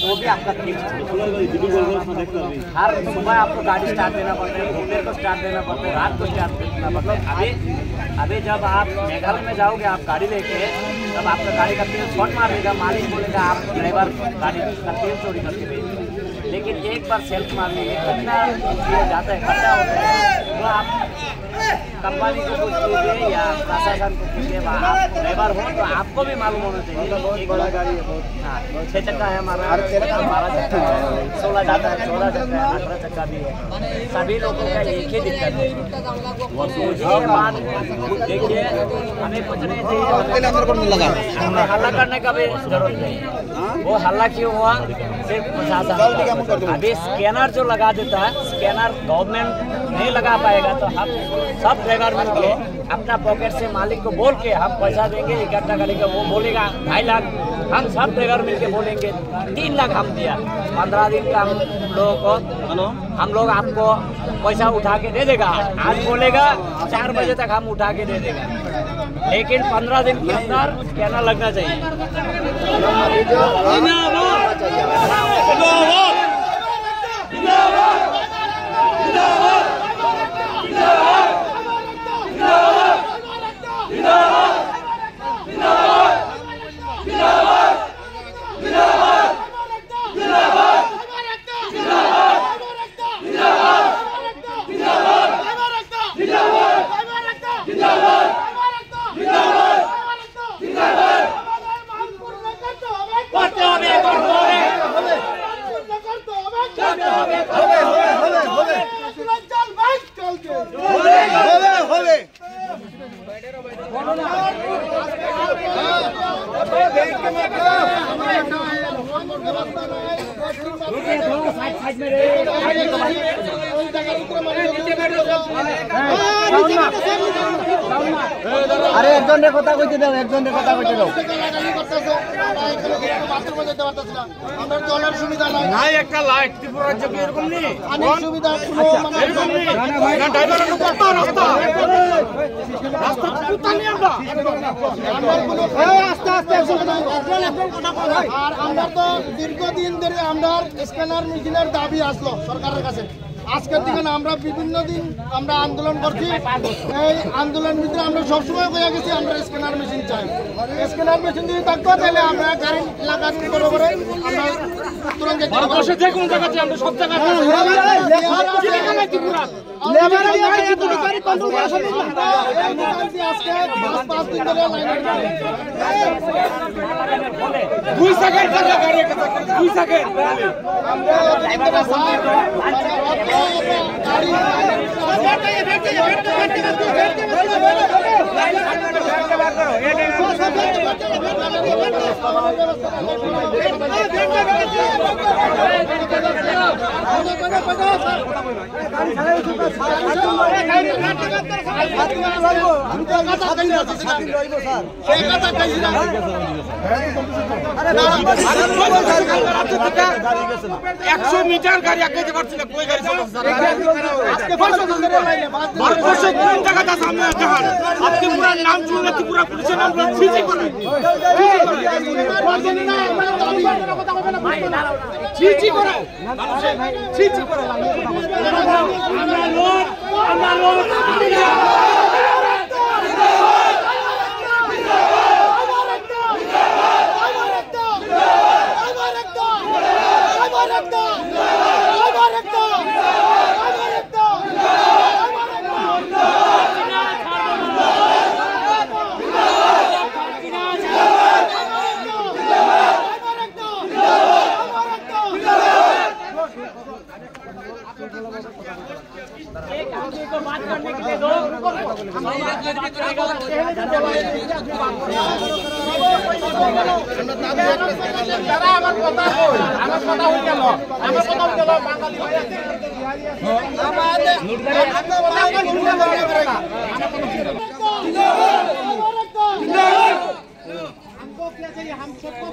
वो भी आपका फिक्स। हर सुबह आपको गाड़ी स्टार्ट देना पड़ता है, दोपहर को स्टार्ट देना पड़ता है, रात को स्टार्ट देना पड़ता है। अभी जब आप मेघालय में जाओगे आप गाड़ी लेके, तब आपका गाड़ी का तेल शॉर्ट मार देगा, मालिक बोलेगा आप ड्राइवर गाड़ी का तेल चोरी करके भेजिए। लेकिन एक बार सेल्फ मारने में कितना जाता है, खर्चा होता है, तो आप कंपनी को कुछ कीजिए या प्रशासन को कीजिए, आप ड्राइवर हो तो आपको भी मालूम होना चाहिए। एक बड़ा गाड़ी है, बहुत 6 चक्का है हमारा, 12 चक्का है, 16 जाता है, 14 चक्का है, 18 चक्का भी है। सभी लोगों का एक ही दिक्कत है। देखिए हमें कुछ नहीं चाहिए, हल्ला करने का भी जरूरत नहीं है। वो हल्ला क्यों हुआ, सिर्फ प्रशासन। अभी स्कैनर जो लगा देता है, स्कैनर गवर्नमेंट नहीं लगा पाएगा तो हम सब ड्राइवर मिलके अपना पॉकेट से मालिक को बोल के हम पैसा देंगे इकट्ठा करेंगे। वो बोलेगा 2.5 लाख, हम सब ड्राइवर मिलके बोलेंगे 3 लाख हम दिया। 15 दिन का हम लोग आपको पैसा उठा के दे देगा। आज बोलेगा 4 बजे तक हम उठा के दे देगा, लेकिन 15 दिन के अंदर स्कैनर लगना चाहिए। আরে একজনের কথা কইতে দাও, একজনের কথা কইতে দাও। আমরা চলার সুবিধা নাই, একটা লাইট ত্রিপুরা রাজ্যে কি এরকম নেই, অনেক সুবিধা এরকম নেই। ড্রাইভারের কত রাস্তা রাস্তা কোথা নিয়ে আমরা আস্তে আস্তে আর আমরা তো দীর্ঘদিন ধরে আমরা স্ক্যানার মেশিনের দাবি আসলো সরকারের কাছে। আজকের দিকে আমরা বিভিন্ন দিন আমরা আন্দোলন করছি। এই আন্দোলন ভিতরে আমরা সবসময় হয়ে গেছি আমরা স্ক্যানার মেশিন চাই। স্ক্যানার মেশিন যদি থাকতো তাহলে আমরা গাড়ি লাগার করে আমরা তুরন্ত ভারতবর্ষে যে কোনো জায়গাতে আমরা সব জায়গায় ত্রিপুরা মিটার গাড়ি আগাইতে পারছি না, কই গাড়ি ভারতবর্ষে কোন জায়গাটা সামনে দেখান আপনি পুরা নাম শুনলে ত্রিপুরা পুলিশের নাম ছিচি করে ছিচি করে ছিচি করে আমরা লোক बात करने के लिए दो हमको क्या चाहिए, हम सबको